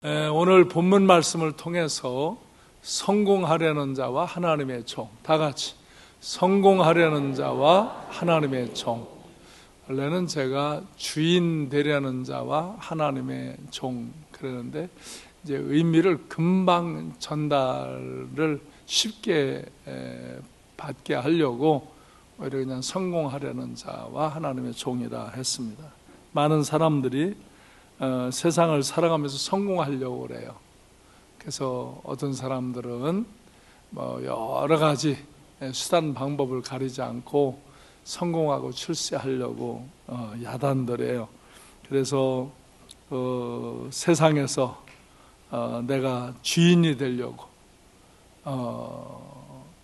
오늘 본문 말씀을 통해서 성공하려는 자와 하나님의 종, 다 같이 성공하려는 자와 하나님의 종. 원래는 제가 주인 되려는 자와 하나님의 종 그러는데 이제 의미를 금방 전달을 쉽게 받게 하려고 오히려 그냥 성공하려는 자와 하나님의 종이라 했습니다. 많은 사람들이 세상을 살아가면서 성공하려고 그래요. 그래서 어떤 사람들은 여러 가지 수단 방법을 가리지 않고 성공하고 출세하려고 야단들해요. 그래서 세상에서 내가 주인이 되려고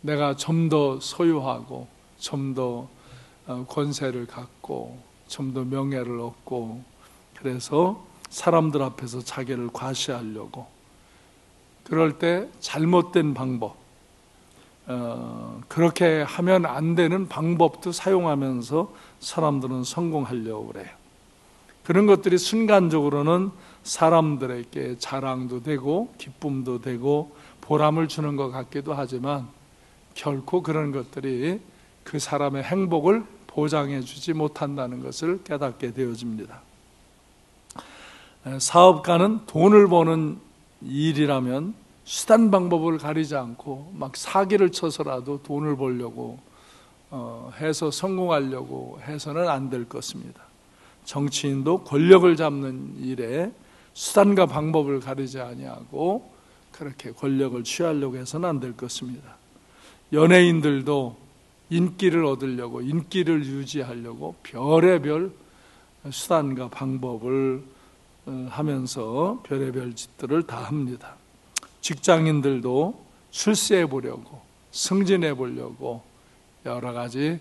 내가 좀 더 소유하고 좀 더 권세를 갖고 좀 더 명예를 얻고 그래서 사람들 앞에서 자기를 과시하려고 그럴 때 잘못된 방법 그렇게 하면 안 되는 방법도 사용하면서 사람들은 성공하려고 그래요. 그런 것들이 순간적으로는 사람들에게 자랑도 되고 기쁨도 되고 보람을 주는 것 같기도 하지만 결코 그런 것들이 그 사람의 행복을 보장해 주지 못한다는 것을 깨닫게 되어집니다. 사업가는 돈을 버는 일이라면 수단 방법을 가리지 않고 막 사기를 쳐서라도 돈을 벌려고 해서 성공하려고 해서는 안 될 것입니다. 정치인도 권력을 잡는 일에 수단과 방법을 가리지 아니하고 그렇게 권력을 취하려고 해서는 안 될 것입니다. 연예인들도 인기를 얻으려고 인기를 유지하려고 별의별 수단과 방법을 하면서 별의별 짓들을 다 합니다. 직장인들도 출세해 보려고 승진해 보려고 여러 가지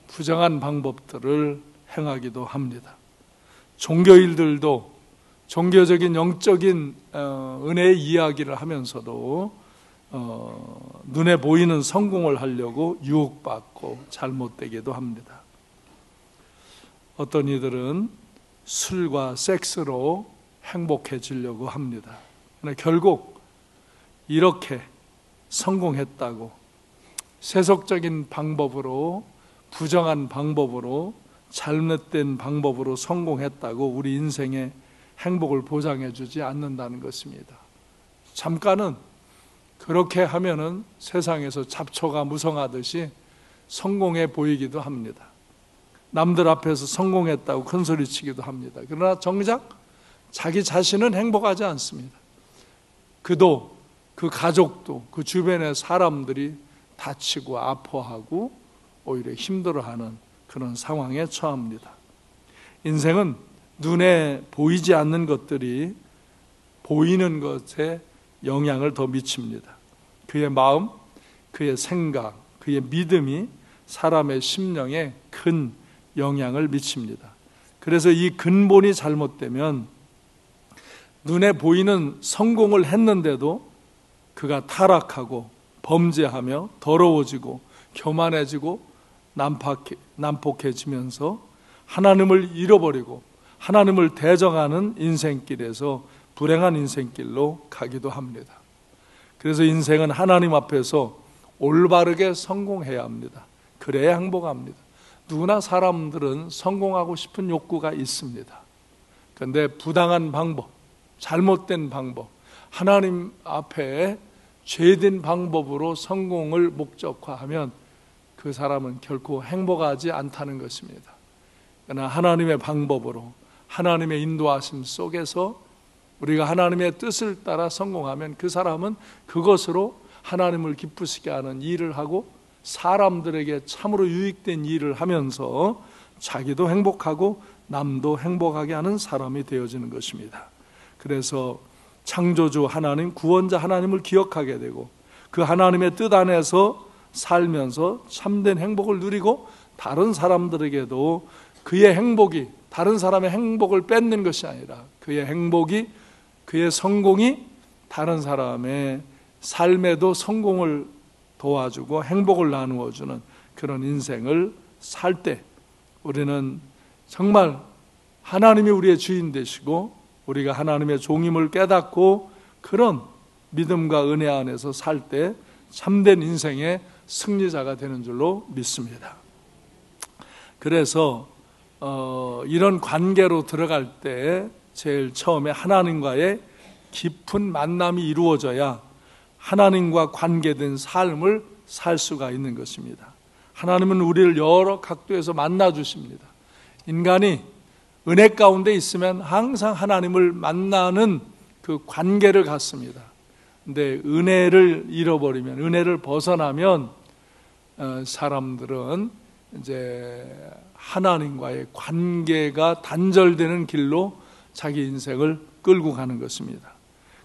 부정한 방법들을 행하기도 합니다. 종교인들도 종교적인 영적인 은혜의 이야기를 하면서도 눈에 보이는 성공을 하려고 유혹받고 잘못되기도 합니다. 어떤 이들은 술과 섹스로 행복해지려고 합니다. 그러나 결국 이렇게 성공했다고 세속적인 방법으로 부정한 방법으로 잘못된 방법으로 성공했다고 우리 인생의 행복을 보장해 주지 않는다는 것입니다. 잠깐은 그렇게 하면은 세상에서 잡초가 무성하듯이 성공해 보이기도 합니다. 남들 앞에서 성공했다고 큰소리치기도 합니다. 그러나 정작 자기 자신은 행복하지 않습니다. 그도 그 가족도 그 주변의 사람들이 다치고 아파하고 오히려 힘들어하는 그런 상황에 처합니다. 인생은 눈에 보이지 않는 것들이 보이는 것에 영향을 더 미칩니다. 그의 마음, 그의 생각, 그의 믿음이 사람의 심령에 큰 영향을 미칩니다. 그래서 이 근본이 잘못되면 눈에 보이는 성공을 했는데도 그가 타락하고 범죄하며 더러워지고 교만해지고 난폭해지면서 하나님을 잃어버리고 하나님을 대적하는 인생길에서 불행한 인생길로 가기도 합니다. 그래서 인생은 하나님 앞에서 올바르게 성공해야 합니다. 그래야 행복합니다. 누구나 사람들은 성공하고 싶은 욕구가 있습니다. 그런데 부당한 방법, 잘못된 방법, 하나님 앞에 죄된 방법으로 성공을 목적화하면 그 사람은 결코 행복하지 않다는 것입니다. 그러나 하나님의 방법으로 하나님의 인도하심 속에서 우리가 하나님의 뜻을 따라 성공하면 그 사람은 그것으로 하나님을 기쁘시게 하는 일을 하고 사람들에게 참으로 유익된 일을 하면서 자기도 행복하고 남도 행복하게 하는 사람이 되어지는 것입니다. 그래서 창조주 하나님, 구원자 하나님을 기억하게 되고 그 하나님의 뜻 안에서 살면서 참된 행복을 누리고 다른 사람들에게도 그의 행복이 다른 사람의 행복을 뺏는 것이 아니라 그의 행복이 그의 성공이 다른 사람의 삶에도 성공을 도와주고 행복을 나누어주는 그런 인생을 살 때 우리는 정말 하나님이 우리의 주인 되시고 우리가 하나님의 종임을 깨닫고 그런 믿음과 은혜 안에서 살 때 참된 인생의 승리자가 되는 줄로 믿습니다. 그래서 이런 관계로 들어갈 때 제일 처음에 하나님과의 깊은 만남이 이루어져야 하나님과 관계된 삶을 살 수가 있는 것입니다. 하나님은 우리를 여러 각도에서 만나 주십니다. 인간이 은혜 가운데 있으면 항상 하나님을 만나는 그 관계를 갖습니다. 근데 은혜를 잃어버리면, 은혜를 벗어나면 사람들은 이제 하나님과의 관계가 단절되는 길로 자기 인생을 끌고 가는 것입니다.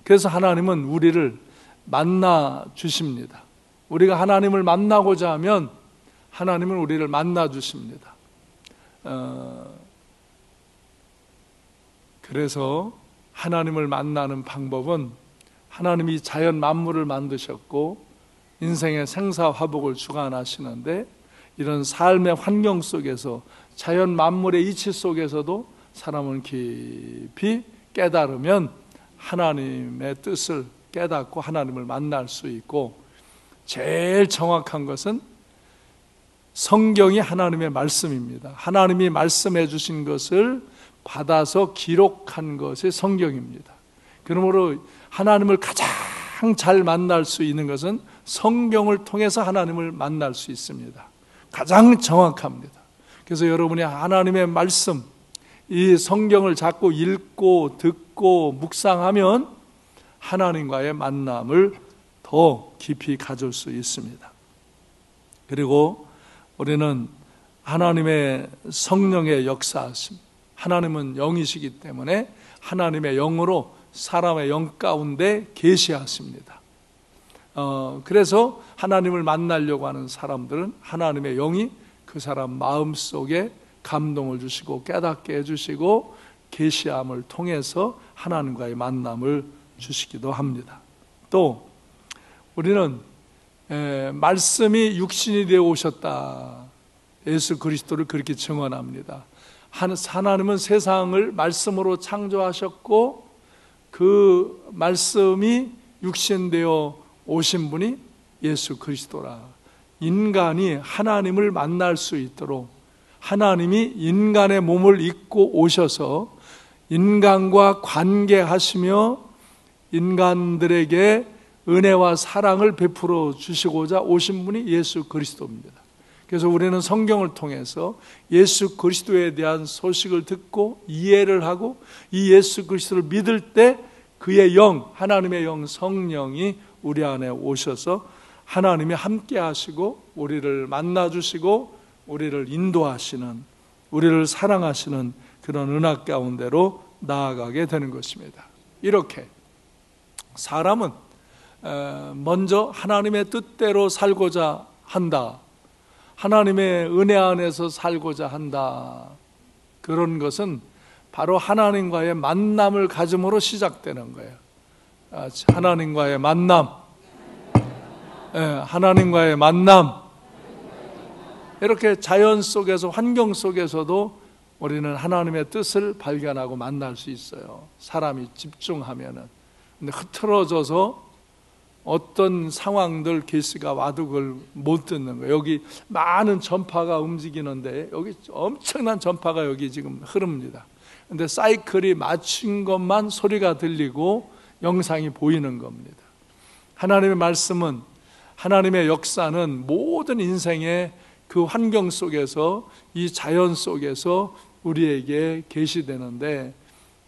그래서 하나님은 우리를 만나 주십니다. 우리가 하나님을 만나고자 하면 하나님은 우리를 만나 주십니다. 그래서 하나님을 만나는 방법은 하나님이 자연 만물을 만드셨고 인생의 생사화복을 주관하시는데 이런 삶의 환경 속에서 자연 만물의 이치 속에서도 사람은 깊이 깨달으면 하나님의 뜻을 깨닫고 하나님을 만날 수 있고, 제일 정확한 것은 성경이 하나님의 말씀입니다. 하나님이 말씀해 주신 것을 받아서 기록한 것이 성경입니다. 그러므로 하나님을 가장 잘 만날 수 있는 것은 성경을 통해서 하나님을 만날 수 있습니다. 가장 정확합니다. 그래서 여러분이 하나님의 말씀, 이 성경을 자꾸 읽고 듣고 묵상하면 하나님과의 만남을 더 깊이 가질 수 있습니다. 그리고 우리는 하나님의 성령의 역사하심, 하나님은 영이시기 때문에 하나님의 영으로 사람의 영 가운데 계시하십니다. 그래서 하나님을 만나려고 하는 사람들은 하나님의 영이 그 사람 마음속에 감동을 주시고 깨닫게 해주시고 계시함을 통해서 하나님과의 만남을 주시기도 합니다. 또 우리는 말씀이 육신이 되어 오셨다, 예수 그리스도를 그렇게 증언합니다. 하나님은 세상을 말씀으로 창조하셨고 그 말씀이 육신되어 오신 분이 예수 그리스도라. 인간이 하나님을 만날 수 있도록 하나님이 인간의 몸을 입고 오셔서 인간과 관계하시며 인간들에게 은혜와 사랑을 베풀어 주시고자 오신 분이 예수 그리스도입니다. 그래서 우리는 성경을 통해서 예수 그리스도에 대한 소식을 듣고 이해를 하고 이 예수 그리스도를 믿을 때 그의 영, 하나님의 영 성령이 우리 안에 오셔서 하나님이 함께 하시고 우리를 만나 주시고 우리를 인도하시는, 우리를 사랑하시는 그런 은혜 가운데로 나아가게 되는 것입니다. 이렇게 사람은 먼저 하나님의 뜻대로 살고자 한다, 하나님의 은혜 안에서 살고자 한다, 그런 것은 바로 하나님과의 만남을 가짐으로 시작되는 거예요. 하나님과의 만남, 하나님과의 만남. 이렇게 자연 속에서, 환경 속에서도 우리는 하나님의 뜻을 발견하고 만날 수 있어요. 사람이 집중하면은. 근데 흐트러져서 어떤 상황들 계시가 와도 그걸 못 듣는 거예요. 여기 많은 전파가 움직이는데 여기 엄청난 전파가 여기 지금 흐릅니다. 근데 사이클이 맞춘 것만 소리가 들리고 영상이 보이는 겁니다. 하나님의 말씀은, 하나님의 역사는 모든 인생의 그 환경 속에서, 이 자연 속에서 우리에게 계시되는데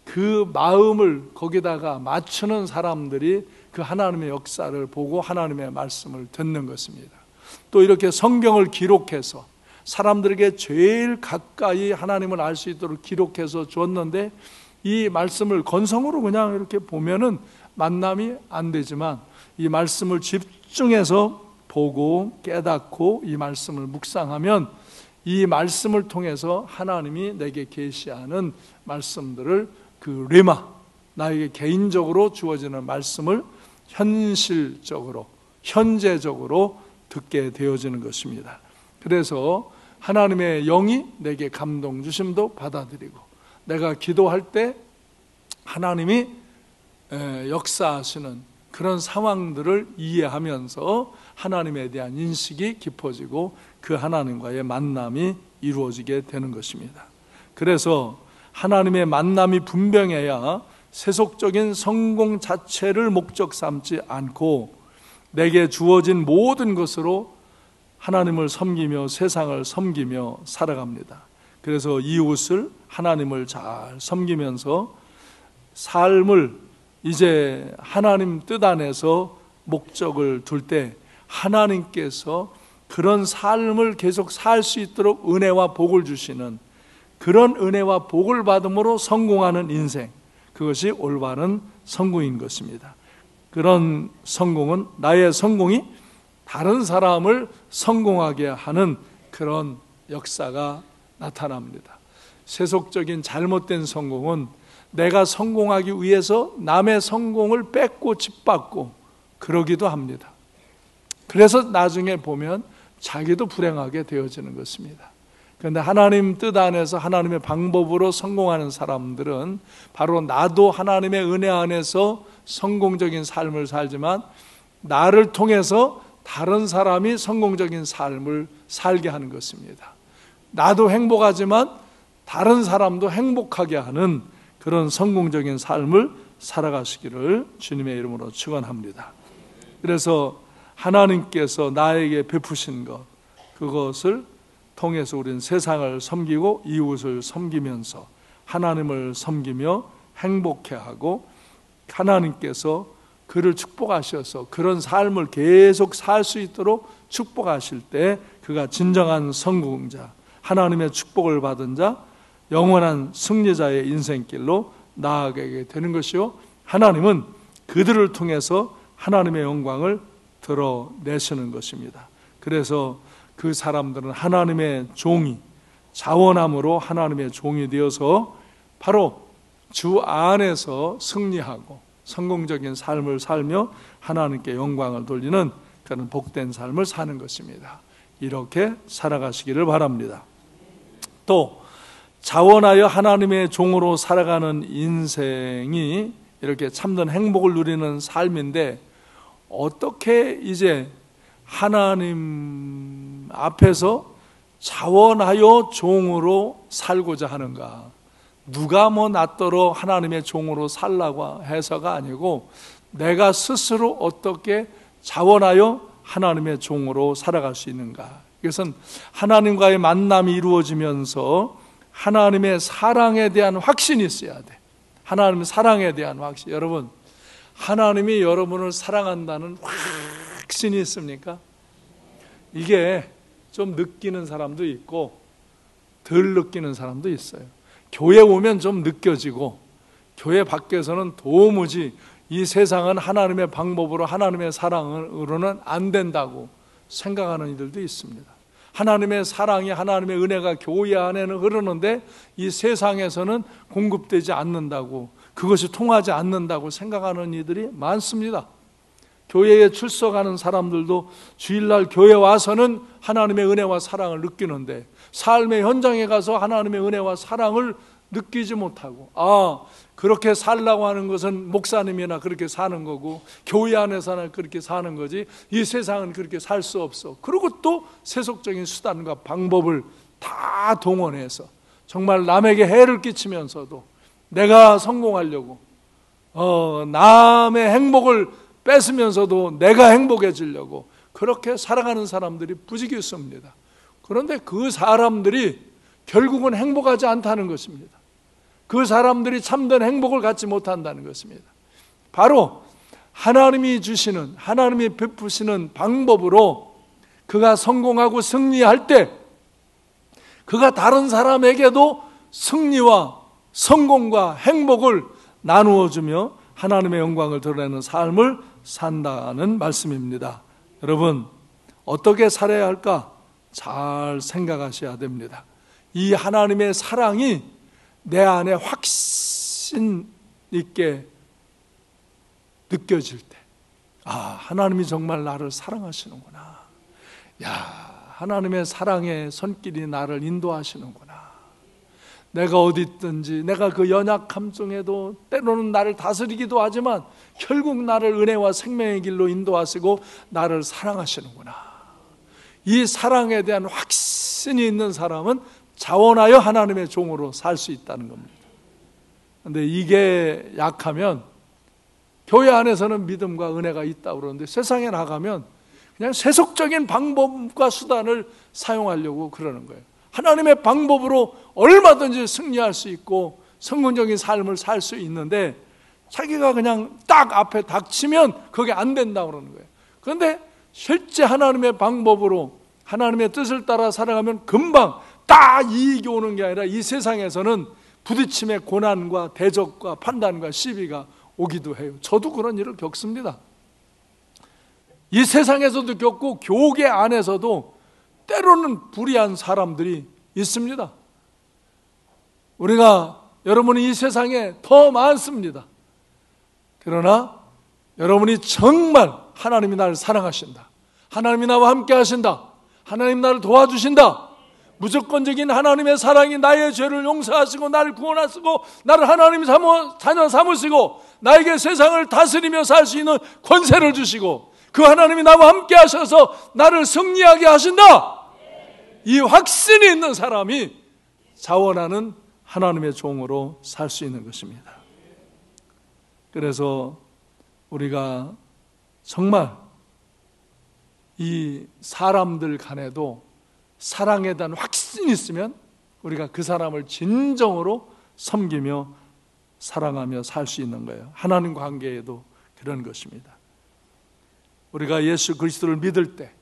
그 마음을 거기다가 맞추는 사람들이 그 하나님의 역사를 보고 하나님의 말씀을 듣는 것입니다. 또 이렇게 성경을 기록해서 사람들에게 제일 가까이 하나님을 알 수 있도록 기록해서 줬는데 이 말씀을 건성으로 그냥 이렇게 보면은 만남이 안 되지만 이 말씀을 집중해서 보고 깨닫고 이 말씀을 묵상하면 이 말씀을 통해서 하나님이 내게 계시하는 말씀들을 그 레마, 나에게 개인적으로 주어지는 말씀을 현실적으로, 현재적으로 듣게 되어지는 것입니다. 그래서 하나님의 영이 내게 감동 주심도 받아들이고, 내가 기도할 때 하나님이 역사하시는 그런 상황들을 이해하면서 하나님에 대한 인식이 깊어지고 그 하나님과의 만남이 이루어지게 되는 것입니다. 그래서 하나님의 만남이 분명해야 세속적인 성공 자체를 목적 삼지 않고 내게 주어진 모든 것으로 하나님을 섬기며 세상을 섬기며 살아갑니다. 그래서 이웃을 하나님을 잘 섬기면서 삶을 이제 하나님 뜻 안에서 목적을 둘 때 하나님께서 그런 삶을 계속 살 수 있도록 은혜와 복을 주시는 그런 은혜와 복을 받음으로 성공하는 인생, 그것이 올바른 성공인 것입니다. 그런 성공은, 나의 성공이 다른 사람을 성공하게 하는 그런 역사가 나타납니다. 세속적인 잘못된 성공은 내가 성공하기 위해서 남의 성공을 뺏고 짓밟고 그러기도 합니다. 그래서 나중에 보면 자기도 불행하게 되어지는 것입니다. 그런데 하나님 뜻 안에서 하나님의 방법으로 성공하는 사람들은 바로 나도 하나님의 은혜 안에서 성공적인 삶을 살지만 나를 통해서 다른 사람이 성공적인 삶을 살게 하는 것입니다. 나도 행복하지만 다른 사람도 행복하게 하는 그런 성공적인 삶을 살아가시기를 주님의 이름으로 축원합니다. 그래서 하나님께서 나에게 베푸신 것, 그것을 통해서 우리는 세상을 섬기고 이웃을 섬기면서 하나님을 섬기며 행복해하고 하나님께서 그를 축복하셔서 그런 삶을 계속 살 수 있도록 축복하실 때 그가 진정한 성공자, 하나님의 축복을 받은 자, 영원한 승리자의 인생길로 나아가게 되는 것이요, 하나님은 그들을 통해서 하나님의 영광을 드러내시는 것입니다. 그래서 그 사람들은 하나님의 종이, 자원함으로 하나님의 종이 되어서 바로 주 안에서 승리하고 성공적인 삶을 살며 하나님께 영광을 돌리는 그런 복된 삶을 사는 것입니다. 이렇게 살아가시기를 바랍니다. 또 자원하여 하나님의 종으로 살아가는 인생이 이렇게 참된 행복을 누리는 삶인데, 어떻게 이제 하나님 앞에서 자원하여 종으로 살고자 하는가? 누가 나더러 하나님의 종으로 살라고 해서가 아니고 내가 스스로 어떻게 자원하여 하나님의 종으로 살아갈 수 있는가? 이것은 하나님과의 만남이 이루어지면서 하나님의 사랑에 대한 확신이 있어야 돼. 하나님의 사랑에 대한 확신. 여러분, 하나님이 여러분을 사랑한다는 확신이 있습니까? 이게 좀 느끼는 사람도 있고 덜 느끼는 사람도 있어요. 교회 오면 좀 느껴지고 교회 밖에서는 도무지 이 세상은 하나님의 방법으로 하나님의 사랑으로는 안 된다고 생각하는 이들도 있습니다. 하나님의 사랑이, 하나님의 은혜가 교회 안에는 흐르는데 이 세상에서는 공급되지 않는다고, 그것이 통하지 않는다고 생각하는 이들이 많습니다. 교회에 출석하는 사람들도 주일날 교회 와서는 하나님의 은혜와 사랑을 느끼는데 삶의 현장에 가서 하나님의 은혜와 사랑을 느끼지 못하고, 그렇게 살라고 하는 것은 목사님이나 그렇게 사는 거고 교회 안에서는 그렇게 사는 거지 이 세상은 그렇게 살 수 없어. 그리고 또 세속적인 수단과 방법을 다 동원해서 정말 남에게 해를 끼치면서도 내가 성공하려고 남의 행복을 뺏으면서도 내가 행복해지려고 그렇게 살아가는 사람들이 부지기수입니다. 그런데 그 사람들이 결국은 행복하지 않다는 것입니다. 그 사람들이 참된 행복을 갖지 못한다는 것입니다. 바로 하나님이 주시는, 하나님이 베푸시는 방법으로 그가 성공하고 승리할 때 그가 다른 사람에게도 승리와 성공과 행복을 나누어주며 하나님의 영광을 드러내는 삶을 산다는 말씀입니다. 여러분, 어떻게 살아야 할까? 잘 생각하셔야 됩니다. 이 하나님의 사랑이 내 안에 확신 있게 느껴질 때, 하나님이 정말 나를 사랑하시는구나. 하나님의 사랑의 손길이 나를 인도하시는구나. 내가 어디 있든지 내가 그 연약함 중에도 때로는 나를 다스리기도 하지만 결국 나를 은혜와 생명의 길로 인도하시고 나를 사랑하시는구나. 이 사랑에 대한 확신이 있는 사람은 자원하여 하나님의 종으로 살 수 있다는 겁니다. 그런데 이게 약하면 교회 안에서는 믿음과 은혜가 있다고 그러는데 세상에 나가면 그냥 세속적인 방법과 수단을 사용하려고 그러는 거예요. 하나님의 방법으로 얼마든지 승리할 수 있고 성공적인 삶을 살 수 있는데 자기가 그냥 딱 앞에 닥치면 그게 안 된다고 그러는 거예요. 그런데 실제 하나님의 방법으로 하나님의 뜻을 따라 살아가면 금방 딱 이익이 오는 게 아니라 이 세상에서는 부딪힘의 고난과 대적과 판단과 시비가 오기도 해요. 저도 그런 일을 겪습니다. 이 세상에서도 겪고 교계 안에서도 때로는 불의한 사람들이 있습니다. 우리가 여러분이 이 세상에 더 많습니다. 그러나 여러분이 정말 하나님이 나를 사랑하신다, 하나님이 나와 함께 하신다, 하나님 나를 도와주신다, 무조건적인 하나님의 사랑이 나의 죄를 용서하시고 나를 구원하시고 나를 하나님 자녀 삼으시고 나에게 세상을 다스리며 살 수 있는 권세를 주시고 그 하나님이 나와 함께 하셔서 나를 승리하게 하신다, 이 확신이 있는 사람이 자원하는 하나님의 종으로 살 수 있는 것입니다. 그래서 우리가 정말 이 사람들 간에도 사랑에 대한 확신이 있으면 우리가 그 사람을 진정으로 섬기며 사랑하며 살 수 있는 거예요. 하나님 관계에도 그런 것입니다. 우리가 예수 그리스도를 믿을 때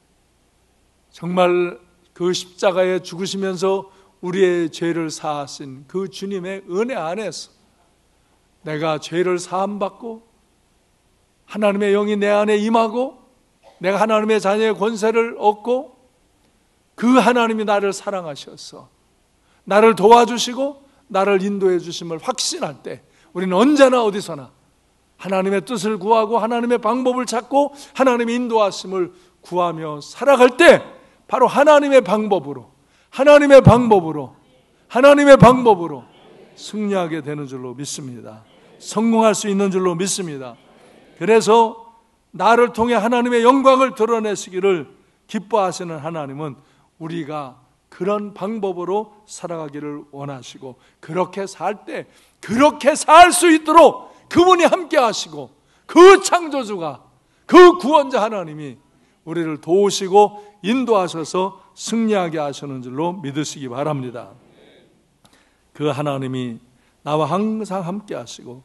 정말 그 십자가에 죽으시면서 우리의 죄를 사하신 그 주님의 은혜 안에서 내가 죄를 사함받고 하나님의 영이 내 안에 임하고 내가 하나님의 자녀의 권세를 얻고 그 하나님이 나를 사랑하셔서 나를 도와주시고 나를 인도해 주심을 확신할 때 우리는 언제나 어디서나 하나님의 뜻을 구하고 하나님의 방법을 찾고 하나님의 인도하심을 구하며 살아갈 때 바로 하나님의 방법으로 승리하게 되는 줄로 믿습니다. 성공할 수 있는 줄로 믿습니다. 그래서 나를 통해 하나님의 영광을 드러내시기를 기뻐하시는 하나님은 우리가 그런 방법으로 살아가기를 원하시고 그렇게 살 때 그렇게 살 수 있도록 그분이 함께 하시고 그 창조주가 그 구원자 하나님이 우리를 도우시고 인도하셔서 승리하게 하시는 줄로 믿으시기 바랍니다. 그 하나님이 나와 항상 함께 하시고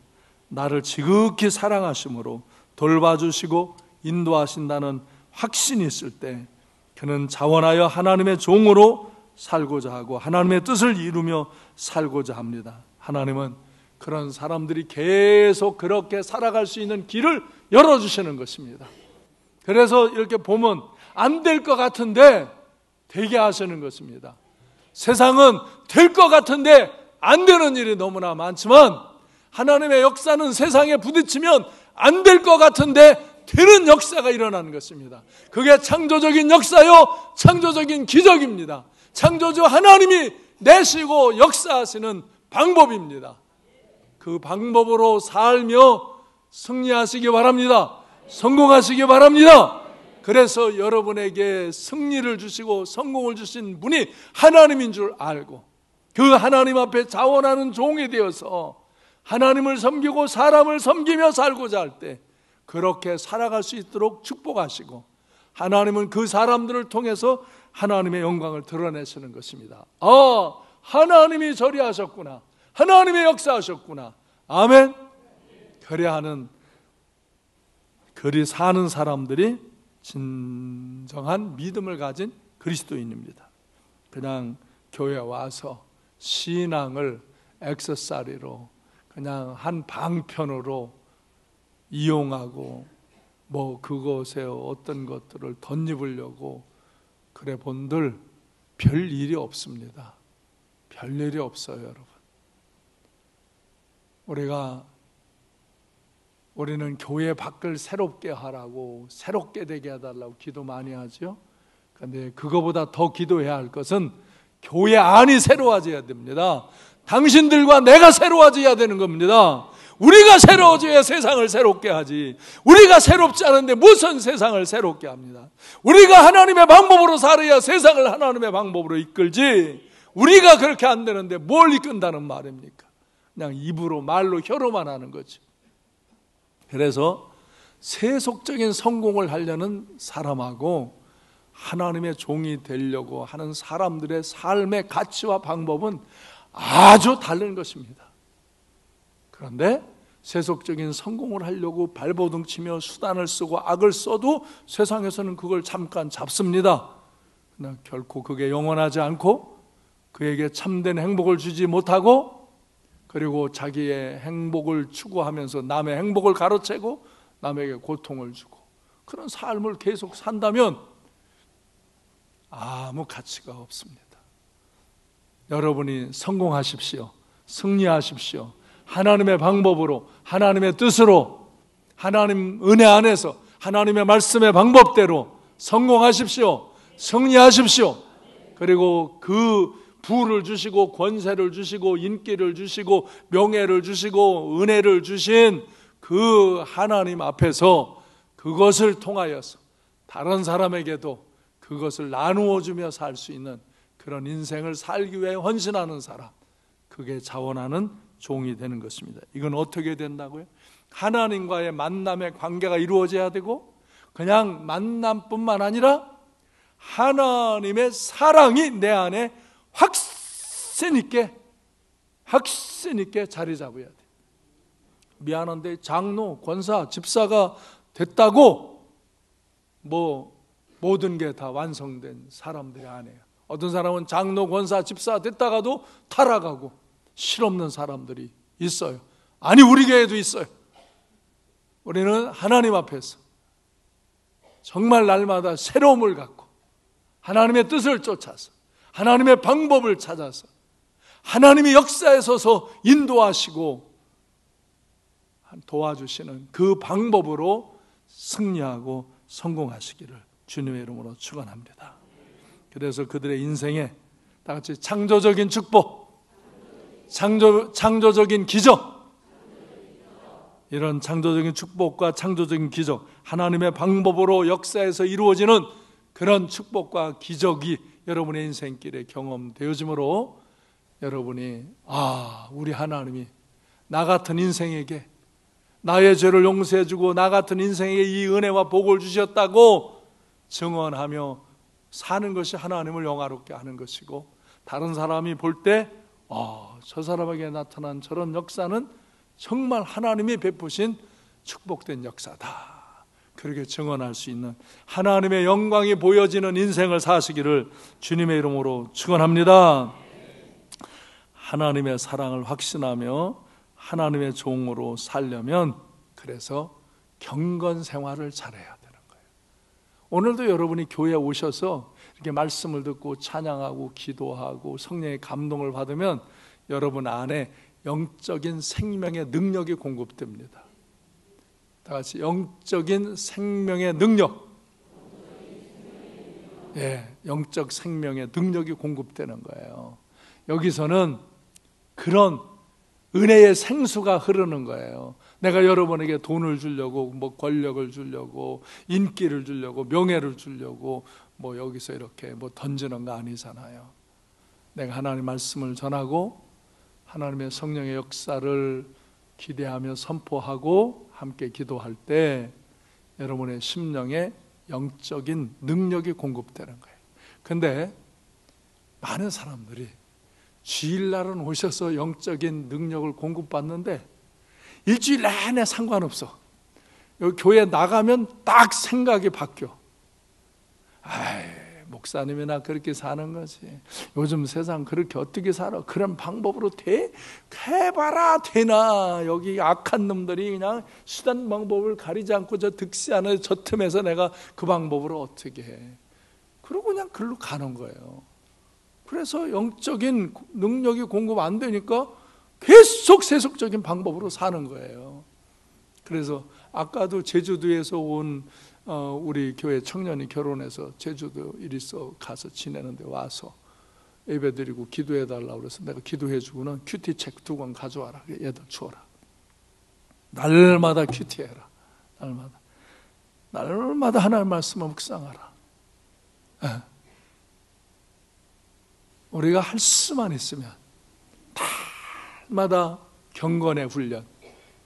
나를 지극히 사랑하심으로 돌봐주시고 인도하신다는 확신이 있을 때 그는 자원하여 하나님의 종으로 살고자 하고 하나님의 뜻을 이루며 살고자 합니다. 하나님은 그런 사람들이 계속 그렇게 살아갈 수 있는 길을 열어주시는 것입니다. 그래서 이렇게 보면 안 될 것 같은데 되게 하시는 것입니다. 세상은 될 것 같은데 안 되는 일이 너무나 많지만 하나님의 역사는 세상에 부딪히면 안 될 것 같은데 되는 역사가 일어나는 것입니다. 그게 창조적인 역사요, 창조적인 기적입니다. 창조주 하나님이 내시고 역사하시는 방법입니다. 그 방법으로 살며 승리하시기 바랍니다. 성공하시기 바랍니다. 그래서 여러분에게 승리를 주시고 성공을 주신 분이 하나님인 줄 알고 그 하나님 앞에 자원하는 종이 되어서 하나님을 섬기고 사람을 섬기며 살고자 할 때 그렇게 살아갈 수 있도록 축복하시고 하나님은 그 사람들을 통해서 하나님의 영광을 드러내시는 것입니다. 하나님이 저리 하셨구나, 하나님의 역사하셨구나, 아멘. 그리 사는 사람들이 진정한 믿음을 가진 그리스도인입니다. 그냥 교회 와서 신앙을 액세서리로 그냥 한 방편으로 이용하고 그것에 어떤 것들을 덧입으려고 그래 본들 별 일이 없습니다. 별 일이 없어요, 여러분. 우리는 교회 밖을 새롭게 하라고, 새롭게 되게 해달라고 기도 많이 하죠. 그런데 그거보다 더 기도해야 할 것은 교회 안이 새로워져야 됩니다. 당신들과 내가 새로워져야 되는 겁니다. 우리가 새로워져야 세상을 새롭게 하지. 우리가 새롭지 않은데 무슨 세상을 새롭게 합니다. 우리가 하나님의 방법으로 살아야 세상을 하나님의 방법으로 이끌지, 우리가 그렇게 안 되는데 뭘 이끈다는 말입니까? 그냥 입으로, 말로, 혀로만 하는 거죠. 그래서 세속적인 성공을 하려는 사람하고 하나님의 종이 되려고 하는 사람들의 삶의 가치와 방법은 아주 다른 것입니다. 그런데 세속적인 성공을 하려고 발버둥 치며 수단을 쓰고 악을 써도 세상에서는 그걸 잠깐 잡습니다. 그러나 결코 그게 영원하지 않고 그에게 참된 행복을 주지 못하고, 그리고 자기의 행복을 추구하면서 남의 행복을 가로채고 남에게 고통을 주고, 그런 삶을 계속 산다면 아무 가치가 없습니다. 여러분이 성공하십시오. 승리하십시오. 하나님의 방법으로, 하나님의 뜻으로, 하나님 은혜 안에서 하나님의 말씀의 방법대로 성공하십시오. 승리하십시오. 그리고 그 부를 주시고 권세를 주시고 인기를 주시고 명예를 주시고 은혜를 주신 그 하나님 앞에서 그것을 통하여서 다른 사람에게도 그것을 나누어 주며 살 수 있는 그런 인생을 살기 위해 헌신하는 사람, 그게 자원하는 종이 되는 것입니다. 이건 어떻게 된다고요? 하나님과의 만남의 관계가 이루어져야 되고, 그냥 만남뿐만 아니라 하나님의 사랑이 내 안에 확신 있게 자리 잡아야 돼. 미안한데 장로, 권사, 집사가 됐다고 모든 게 다 완성된 사람들이 아니에요. 어떤 사람은 장로, 권사, 집사 됐다가도 타락하고 실없는 사람들이 있어요. 아니, 우리 교회도 있어요. 우리는 하나님 앞에서 정말 날마다 새로움을 갖고 하나님의 뜻을 쫓아서 하나님의 방법을 찾아서 하나님이 역사에 서서 인도하시고 도와주시는 그 방법으로 승리하고 성공하시기를 주님의 이름으로 축원합니다. 그래서 그들의 인생에 다 같이 창조적인 축복, 창조적인 기적, 이런 창조적인 축복과 창조적인 기적, 하나님의 방법으로 역사에서 이루어지는 그런 축복과 기적이 여러분의 인생길에 경험되어지므로 여러분이 우리 하나님이 나 같은 인생에게 나의 죄를 용서해주고 나 같은 인생에게 이 은혜와 복을 주셨다고 증언하며 사는 것이 하나님을 영화롭게 하는 것이고, 다른 사람이 볼 때 저 사람에게 나타난 저런 역사는 정말 하나님이 베푸신 축복된 역사다, 그렇게 증언할 수 있는 하나님의 영광이 보여지는 인생을 사시기를 주님의 이름으로 축원합니다. 하나님의 사랑을 확신하며 하나님의 종으로 살려면 그래서 경건 생활을 잘해야 되는 거예요. 오늘도 여러분이 교회에 오셔서 이렇게 말씀을 듣고 찬양하고 기도하고 성령의 감동을 받으면 여러분 안에 영적인 생명의 능력이 공급됩니다. 다 같이 영적인 생명의 능력. 영적 생명의 능력이 공급되는 거예요. 여기서는 그런 은혜의 생수가 흐르는 거예요. 내가 여러분에게 돈을 주려고, 권력을 주려고, 인기를 주려고, 명예를 주려고 여기서 이렇게 던지는 거 아니잖아요. 내가 하나님의 말씀을 전하고 하나님의 성령의 역사를 기대하며 선포하고 함께 기도할 때 여러분의 심령에 영적인 능력이 공급되는 거예요. 근데 많은 사람들이 주일날은 오셔서 영적인 능력을 공급받는데 일주일 내내 상관없어. 여기 교회 나가면 딱 생각이 바뀌어. 목사님이나 그렇게 사는 거지. 요즘 세상 그렇게 어떻게 살아? 그런 방법으로 해봐라 되나? 여기 악한 놈들이 그냥 수단 방법을 가리지 않고 저 득시 안에 저 틈에서 내가 그 방법으로 어떻게 해? 그러고 그냥 글로 가는 거예요. 그래서 영적인 능력이 공급 안 되니까 계속 세속적인 방법으로 사는 거예요. 그래서 아까도 제주도에서 온 우리 교회 청년이 결혼해서 제주도 이리서 가서 지내는데 와서 예배드리고 기도해달라고 그래서 내가 기도해주고는 큐티책 2권 가져와라. 얘들 주어라. 날마다 큐티해라. 날마다 하나님의 말씀을 묵상하라. 우리가 할 수만 있으면 날마다 경건의 훈련,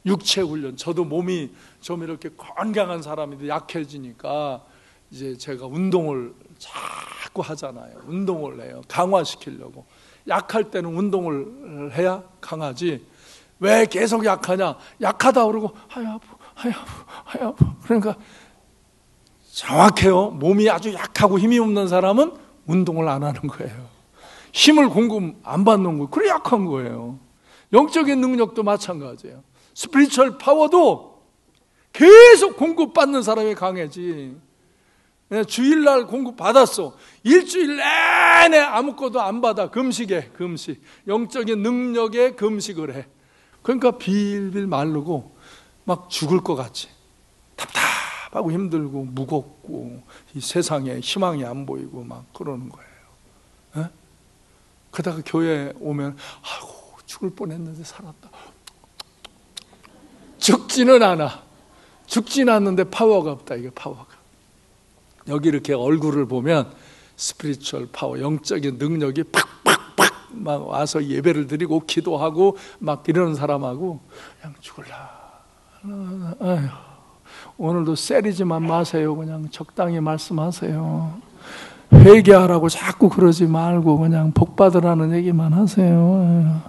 육체 훈련. 저도 몸이 좀 이렇게 건강한 사람인데 약해지니까 이제 제가 운동을 자꾸 하잖아요. 운동을 해요. 강화시키려고. 약할 때는 운동을 해야 강하지. 왜 계속 약하냐? 약하다 그러고 하야부. 그러니까 정확해요. 몸이 아주 약하고 힘이 없는 사람은 운동을 안 하는 거예요. 힘을 공급 안 받는 거예요. 그래 약한 거예요. 영적인 능력도 마찬가지예요. 스피리추얼 파워도 계속 공급받는 사람이 강해지. 주일날 공급받았어. 일주일 내내 아무것도 안 받아. 금식. 영적인 능력에 금식을 해. 그러니까 빌빌 마르고 막 죽을 것 같이 답답하고 힘들고 무겁고 이 세상에 희망이 안 보이고 막 그러는 거예요. 그러다가 교회에 오면 아이고 죽을 뻔했는데 살았다. 죽지는 않아. 죽지는 않는데 파워가 없다. 이게 파워가. 여기 이렇게 얼굴을 보면 스피리추얼 파워, 영적인 능력이 팍팍팍 막 와서 예배를 드리고 기도하고 막 이러는 사람하고 그냥 죽을라. 아휴, 오늘도 세리지만 마세요. 그냥 적당히 말씀하세요. 회개하라고 자꾸 그러지 말고 그냥 복 받으라는 얘기만 하세요.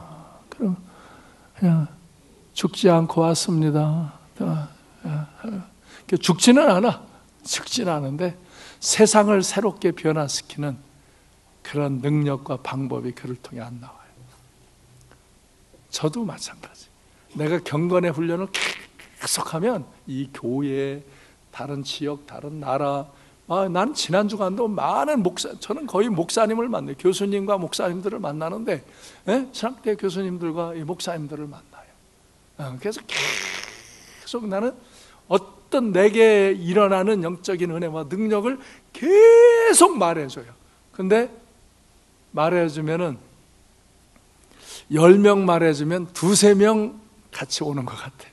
그럼 그냥 죽지 않고 왔습니다. 죽지는 않아. 죽지는 않은데 세상을 새롭게 변화시키는 그런 능력과 방법이 그를 통해 안 나와요. 저도 마찬가지. 내가 경건의 훈련을 계속하면 이 교회, 다른 지역, 다른 나라, 난 지난주간도 많은 저는 거의 목사님을 만나요. 교수님과 목사님들을 만나는데, 신학대 교수님들과 이 목사님들을 만나요. 그래서 계속 나는 어떤 내게 일어나는 영적인 은혜와 능력을 계속 말해줘요. 근데 말해주면은 10명 말해주면 2-3명 같이 오는 것 같아.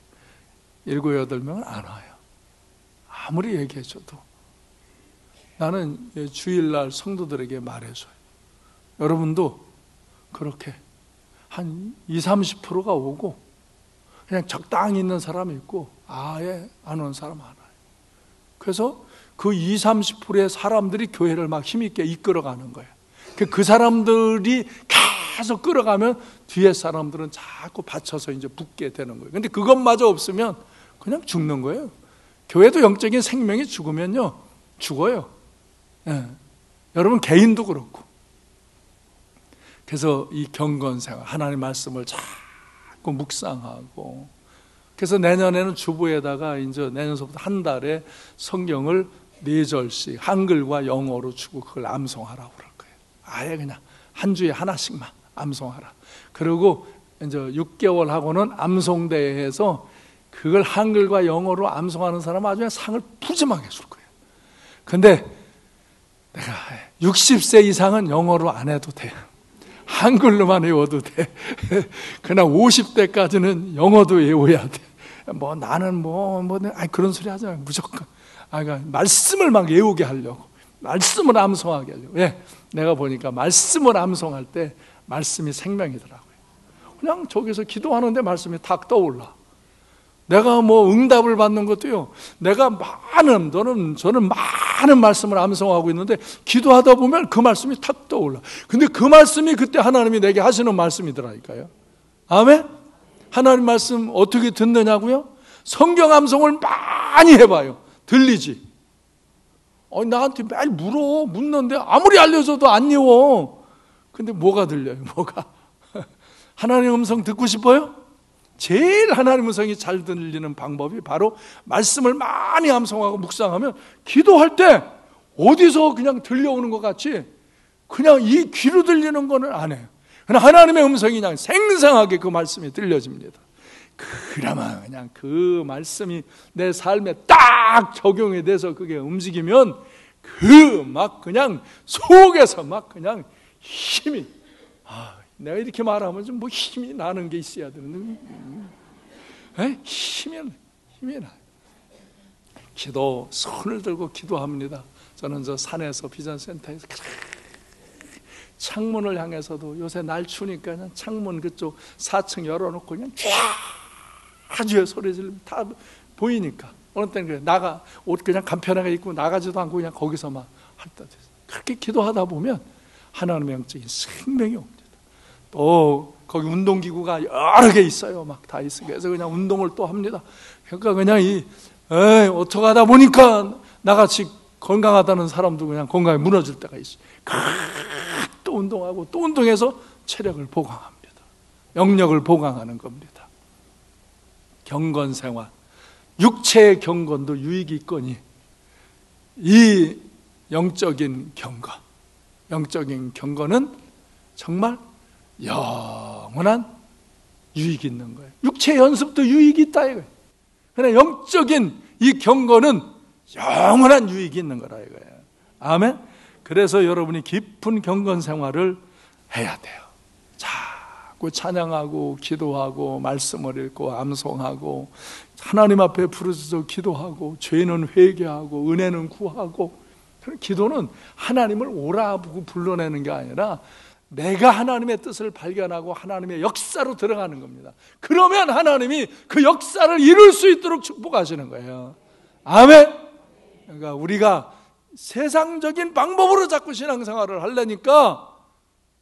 7-8명은 안 와요. 아무리 얘기해줘도. 나는 주일날 성도들에게 말해줘요. 여러분도 그렇게 한 20-30%가 오고 그냥 적당히 있는 사람이 있고 아예 안 오는 사람 많아요. 그래서 그 20-30%의 사람들이 교회를 막 힘있게 이끌어가는 거예요. 그 사람들이 계속 끌어가면 뒤에 사람들은 자꾸 받쳐서 이제 붙게 되는 거예요. 근데 그것마저 없으면 그냥 죽는 거예요. 교회도 영적인 생명이 죽으면요 죽어요. 여러분 개인도 그렇고. 그래서 이 경건생활, 하나님의 말씀을 자꾸 묵상하고, 그래서 내년에는 주보에다가 이제 내년서부터 한 달에 성경을 4절씩 한글과 영어로 주고 그걸 암송하라고 그럴 거예요. 아예 그냥 한 주에 하나씩만 암송하라. 그리고 이제 6개월 하고는 암송대회에서 그걸 한글과 영어로 암송하는 사람은 아주 그냥 상을 푸짐하게 줄 거예요. 근데 내가 60세 이상은 영어로 안 해도 돼. 한글로만 외워도 돼. 그러나 50대까지는 영어도 외워야 돼. 나는 그런 소리 하지 말고 무조건. 그러니까 말씀을 막 외우게 하려고. 말씀을 암송하게 하려고. 왜? 내가 보니까 말씀을 암송할 때 말씀이 생명이더라고요. 그냥 저기서 기도하는데 말씀이 탁 떠올라. 내가 응답을 받는 것도요, 저는 많은 말씀을 암송하고 있는데 기도하다 보면 그 말씀이 탁 떠올라. 근데 그 말씀이 그때 하나님이 내게 하시는 말씀이더라니까요. 아멘? 하나님 말씀 어떻게 듣느냐고요? 성경 암송을 많이 해봐요. 들리지? 나한테 매일 묻는데 아무리 알려줘도 안 외워. 근데 뭐가 들려요? 뭐가? 하나님의 음성 듣고 싶어요? 제일 하나님의 음성이 잘 들리는 방법이 바로 말씀을 많이 암송하고 묵상하면 기도할 때 어디서 그냥 들려오는 것 같이 그냥 이 귀로 들리는 거는 안 해요. 그냥 하나님의 음성이 그냥 생생하게 그 말씀이 들려집니다. 그러면 그냥 그 말씀이 내 삶에 딱 적용이 돼서 그게 움직이면 막 그냥 속에서 막 그냥 힘이, 내가 이렇게 말하면 좀 뭐 힘이 나는 게 있어야 되는데, 힘이 나. 기도, 손을 들고 기도합니다. 저는 저 산에서 비전센터에서 창문을 향해서도, 요새 날 추니까 그냥 창문 그쪽 4층 열어놓고 그냥 아주 소리 지르면 다 보이니까 어느 때는 그래, 옷 그냥 간편하게 입고 나가지도 않고 그냥 거기서만 할다 됐어. 그렇게 기도하다 보면 하나님의 영적인 생명이 옵니다. 또 거기 운동기구가 여러 개 있어요. 막 다 있어요. 그래서 그냥 운동을 또 합니다. 그러니까 그냥 어떻게 하다 보니까 나같이 건강하다는 사람도 그냥 건강이 무너질 때가 있어요. 또 운동하고 또 운동해서 체력을 보강합니다. 영력을 보강하는 겁니다. 경건생활, 육체의 경건도 유익이 있거니 이 영적인 경건은 정말 영원한 유익이 있는 거예요. 육체 연습도 유익이 있다 이거예요. 그러나 영적인 이 경건은 영원한 유익이 있는 거라 이거예요. 아멘. 그래서 여러분이 깊은 경건 생활을 해야 돼요. 자꾸 찬양하고 기도하고 말씀을 읽고 암송하고 하나님 앞에 부르짖어 기도하고 죄는 회개하고 은혜는 구하고. 기도는 하나님을 오라고 불러내는 게 아니라 내가 하나님의 뜻을 발견하고 하나님의 역사로 들어가는 겁니다. 그러면 하나님이 그 역사를 이룰 수 있도록 축복하시는 거예요. 아멘. 그러니까 우리가 세상적인 방법으로 자꾸 신앙생활을 하려니까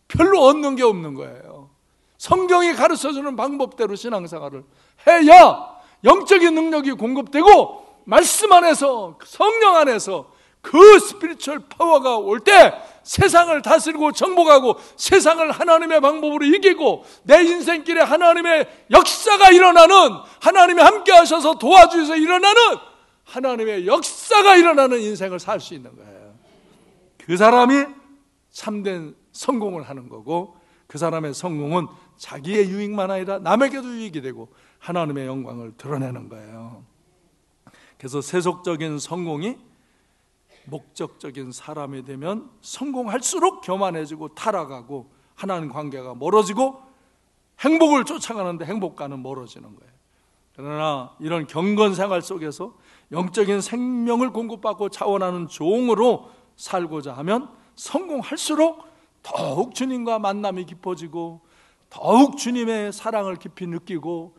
별로 얻는 게 없는 거예요. 성경이 가르쳐주는 방법대로 신앙생활을 해야 영적인 능력이 공급되고 말씀 안에서, 성령 안에서 그 스피리추얼 파워가 올 때 세상을 다스리고 정복하고 세상을 하나님의 방법으로 이기고 내 인생길에 하나님의 역사가 일어나는, 하나님이 함께 하셔서 도와주셔서 일어나는 하나님의 역사가 일어나는 인생을 살 수 있는 거예요. 그 사람이 참된 성공을 하는 거고, 그 사람의 성공은 자기의 유익만 아니라 남에게도 유익이 되고 하나님의 영광을 드러내는 거예요. 그래서 세속적인 성공이 목적적인 사람이 되면 성공할수록 교만해지고 타락하고 하나님 관계가 멀어지고 행복을 쫓아가는데 행복과는 멀어지는 거예요. 그러나 이런 경건 생활 속에서 영적인 생명을 공급받고 자원하는 종으로 살고자 하면 성공할수록 더욱 주님과 만남이 깊어지고 더욱 주님의 사랑을 깊이 느끼고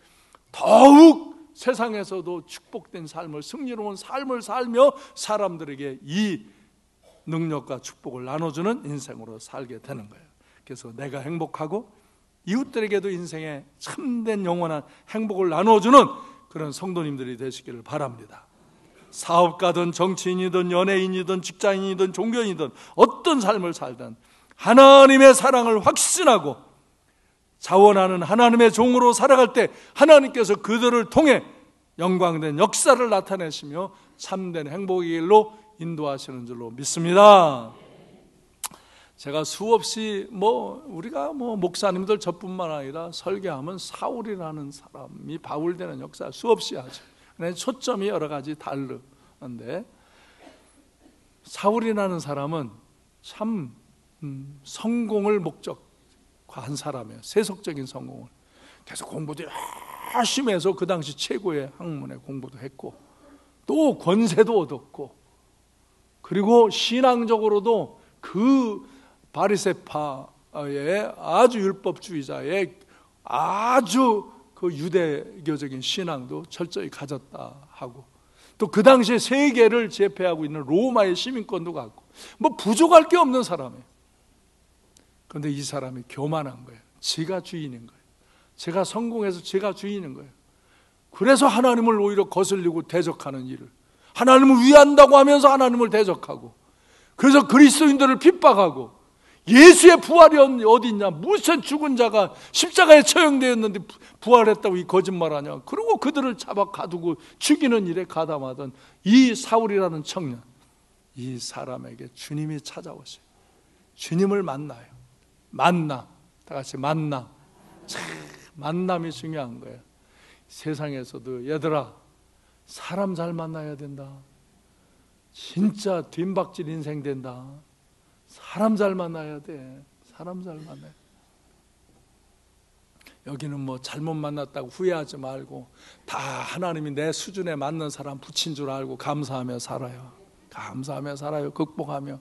더욱 세상에서도 축복된 삶을, 승리로운 삶을 살며 사람들에게 이 능력과 축복을 나눠주는 인생으로 살게 되는 거예요. 그래서 내가 행복하고 이웃들에게도 인생의 참된 영원한 행복을 나눠주는 그런 성도님들이 되시기를 바랍니다. 사업가든 정치인이든 연예인이든 직장인이든 종교인이든 어떤 삶을 살든 하나님의 사랑을 확신하고 자원하는 하나님의 종으로 살아갈 때 하나님께서 그들을 통해 영광된 역사를 나타내시며 참된 행복의 길로 인도하시는 줄로 믿습니다. 제가 수없이 우리가 목사님들 저뿐만 아니라 설교하면 사울이라는 사람이 바울되는 역사 수없이 하죠. 초점이 여러 가지 다른데 사울이라는 사람은 참 성공을 목적한 사람이에요. 세속적인 성공을 계속 공부도 열심히 해서 그 당시 최고의 학문에 공부도 했고 또 권세도 얻었고 그리고 신앙적으로도 그 바리새파의 아주 율법주의자의 아주 그 유대교적인 신앙도 철저히 가졌다 하고 또 그 당시에 세계를 제패하고 있는 로마의 시민권도 갖고 부족할 게 없는 사람이에요. 그런데 이 사람이 교만한 거예요. 지가 주인인 거예요. 제가 성공해서 제가 주인인 거예요. 그래서 하나님을 오히려 거슬리고 대적하는 일을, 하나님을 위한다고 하면서 하나님을 대적하고, 그래서 그리스도인들을 핍박하고, 예수의 부활이 어디 있냐, 무슨 죽은 자가 십자가에 처형되었는데 부활했다고 이 거짓말하냐, 그리고 그들을 잡아 가두고 죽이는 일에 가담하던 이 사울이라는 청년, 이 사람에게 주님이 찾아오셔요. 주님을 만나요. 만남, 다 같이 만남. 참 만남이 중요한 거예요. 세상에서도 얘들아, 사람 잘 만나야 된다. 진짜 뒷박질 인생 된다. 사람 잘 만나야 돼. 사람 잘 만나요. 여기는 뭐 잘못 만났다고 후회하지 말고 다 하나님이 내 수준에 맞는 사람 붙인 줄 알고 감사하며 살아요. 감사하며 살아요. 극복하며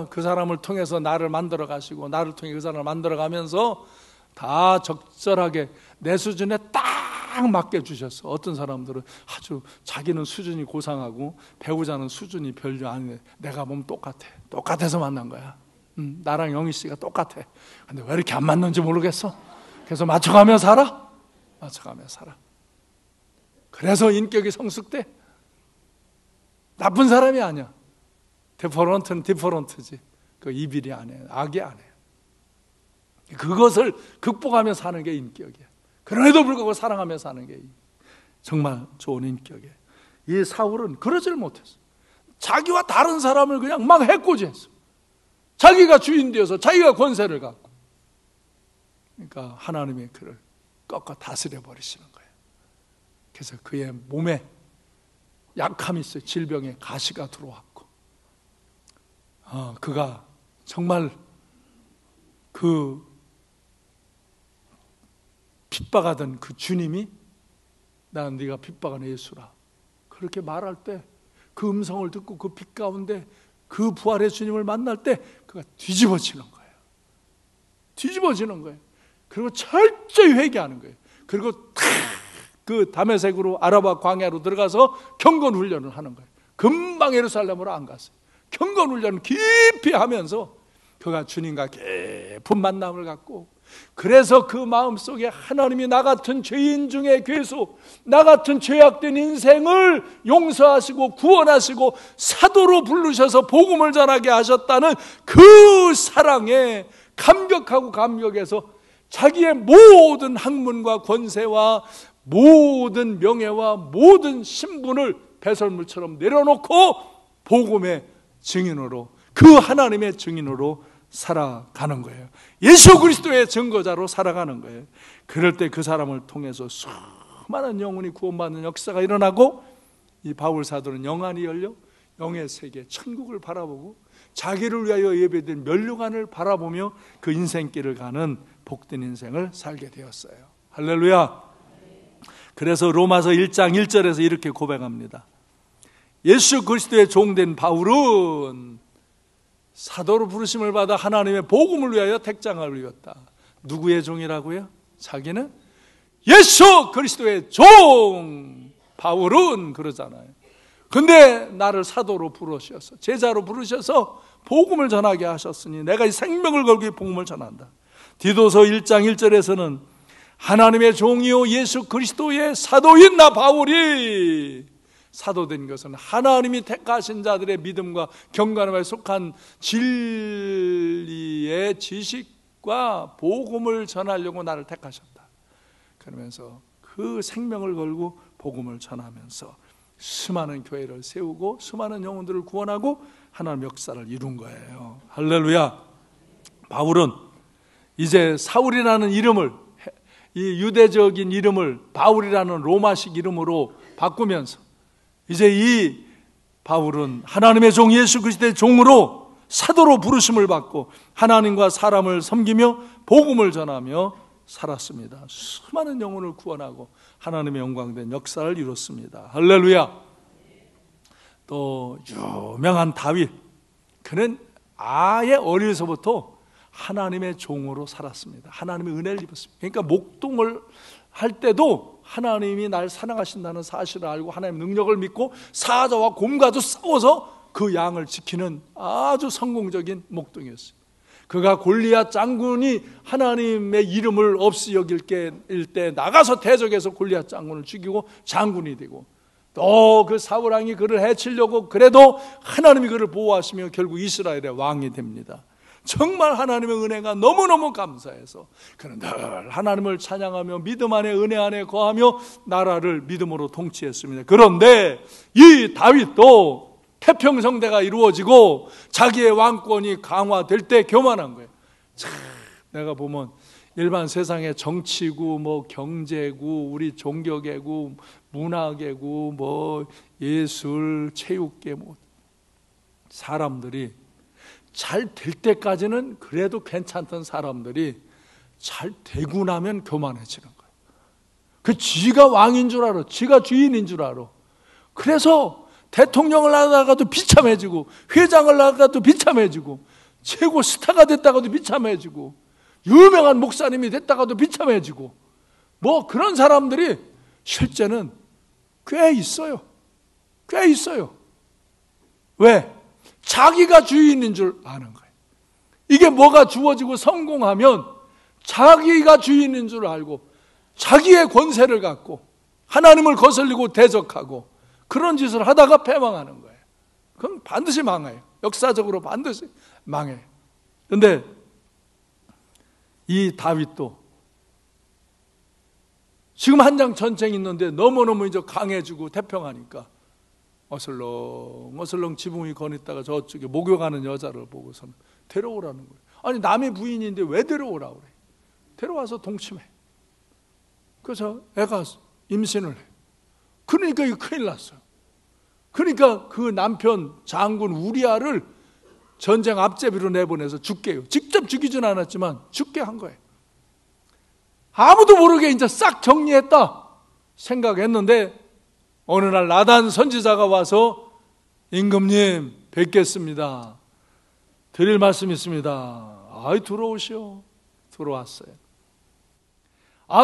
그 사람을 통해서 나를 만들어 가시고 나를 통해 그 사람을 만들어 가면서 다 적절하게 내 수준에 딱 맞게 주셨어. 어떤 사람들은 아주 자기는 수준이 고상하고 배우자는 수준이 별로 아니네. 내가 보면 똑같아서 만난 거야. 나랑 영희 씨가 똑같아. 근데 왜 이렇게 안 맞는지 모르겠어. 그래서 맞춰가며 살아. 그래서 인격이 성숙돼. 나쁜 사람이 아니야. 디퍼런트는 디퍼런트지. 그 이별이 아니에요. 악이 아니에요. 그것을 극복하며 사는 게 인격이야. 그럼에도 불구하고 사랑하며 사는 게 정말 좋은 인격이에요. 이 사울은 그러질 못했어. 자기와 다른 사람을 그냥 막 해코지했어. 자기가 주인 되어서 자기가 권세를 갖고. 그러니까 하나님이 그를 꺾어 다스려 버리시는 거예요. 그래서 그의 몸에 약함이 있어요. 질병에 가시가 들어왔고, 그가 정말 그 핍박하던 그 주님이 난 네가 핍박한 예수라 그렇게 말할 때 그 음성을 듣고 그 빛 가운데 그 부활의 주님을 만날 때 그가 뒤집어지는 거예요. 그리고 철저히 회개하는 거예요. 그리고 그 다메섹으로 아라바 광야로 들어가서 경건 훈련을 하는 거예요. 금방 예루살렘으로 안 갔어요. 경건 훈련을 깊이 하면서 그가 주님과 깊은 만남을 갖고, 그래서 그 마음속에 하나님이 나 같은 죄인 중에 괴수, 나 같은 죄악된 인생을 용서하시고 구원하시고 사도로 부르셔서 복음을 전하게 하셨다는 그 사랑에 감격해서 자기의 모든 학문과 권세와 모든 명예와 모든 신분을 배설물처럼 내려놓고 복음의 증인으로, 그 하나님의 증인으로 살아가는 거예요. 예수 그리스도의 증거자로 살아가는 거예요. 그럴 때 그 사람을 통해서 수많은 영혼이 구원받는 역사가 일어나고, 이 바울 사도는 영안이 열려 영의 세계 천국을 바라보고 자기를 위하여 예배된 면류관을 바라보며 그 인생길을 가는 복된 인생을 살게 되었어요. 할렐루야. 그래서 로마서 1장 1절에서 이렇게 고백합니다. 예수 그리스도의 종된 바울은 사도로 부르심을 받아 하나님의 복음을 위하여 택장을 입었다. 누구의 종이라고요? 자기는 예수 그리스도의 종 바울은 그러잖아요. 근데 나를 사도로 부르셔서, 제자로 부르셔서 복음을 전하게 하셨으니 내가 이 생명을 걸고 이 복음을 전한다. 디도서 1장 1절에서는 하나님의 종이요 예수 그리스도의 사도인 나 바울이, 사도된 것은 하나님이 택하신 자들의 믿음과 경건함에 속한 진리의 지식과 복음을 전하려고 나를 택하셨다. 그러면서 그 생명을 걸고 복음을 전하면서 수많은 교회를 세우고 수많은 영혼들을 구원하고 하나님의 역사를 이룬 거예요. 할렐루야. 바울은 이제 사울이라는 이름을, 이 유대적인 이름을 바울이라는 로마식 이름으로 바꾸면서 이제 이 바울은 하나님의 종 예수 그리스도의 종으로 사도로 부르심을 받고 하나님과 사람을 섬기며 복음을 전하며 살았습니다. 수많은 영혼을 구원하고 하나님의 영광된 역사를 이뤘습니다. 할렐루야. 또 유명한 다윗, 그는 아예 어려서부터 하나님의 종으로 살았습니다. 하나님의 은혜를 입었습니다. 그러니까 목동을 할 때도 하나님이 날 사랑하신다는 사실을 알고 하나님의 능력을 믿고 사자와 곰과도 싸워서 그 양을 지키는 아주 성공적인 목동이었어요. 그가 골리앗 장군이 하나님의 이름을 없이 여길 때 나가서 대적해서 골리앗 장군을 죽이고 장군이 되고, 또 그 사울 왕이 그를 해치려고 그래도 하나님이 그를 보호하시며 결국 이스라엘의 왕이 됩니다. 정말 하나님의 은혜가 너무너무 감사해서 그는 늘 하나님을 찬양하며 믿음 안에 은혜 안에 거하며 나라를 믿음으로 통치했습니다. 그런데 이 다윗도 태평성대가 이루어지고 자기의 왕권이 강화될 때 교만한 거예요. 참, 내가 보면 일반 세상의 정치구, 뭐 경제구, 우리 종교계구, 문화계구, 뭐 예술, 체육계, 뭐 사람들이 잘 될 때까지는 그래도 괜찮던 사람들이 잘 되고 나면 교만해지는 거예요. 그 지가 왕인 줄 알아. 지가 주인인 줄 알아. 그래서 대통령을 하다가도 비참해지고, 회장을 하다가도 비참해지고, 최고 스타가 됐다가도 비참해지고, 유명한 목사님이 됐다가도 비참해지고, 뭐 그런 사람들이 실제는 꽤 있어요. 꽤 있어요. 왜? 자기가 주인인 줄 아는 거예요. 이게 뭐가 주어지고 성공하면 자기가 주인인 줄 알고 자기의 권세를 갖고 하나님을 거슬리고 대적하고 그런 짓을 하다가 패망하는 거예요. 그럼 반드시 망해요. 역사적으로 반드시 망해요. 그런데 이 다윗도 지금 한창 전쟁이 있는데 너무너무 이제 강해지고 태평하니까 어슬렁 지붕이 거nis다가 저쪽에 목욕하는 여자를 보고서는 데려오라는 거예요. 아니 남의 부인인데 왜 데려오라 그래? 데려와서 동침해. 그래서 애가 임신을 해. 그러니까 이거 큰일 났어요. 그러니까 그 남편 장군 우리아를 전쟁 앞제비로 내보내서 죽게 해요. 직접 죽이진 않았지만 죽게 한 거예요. 아무도 모르게 이제 싹 정리했다 생각했는데 어느 날 나단 선지자가 와서 임금님 뵙겠습니다. 드릴 말씀 있습니다. 아이 들어오시오. 들어왔어요.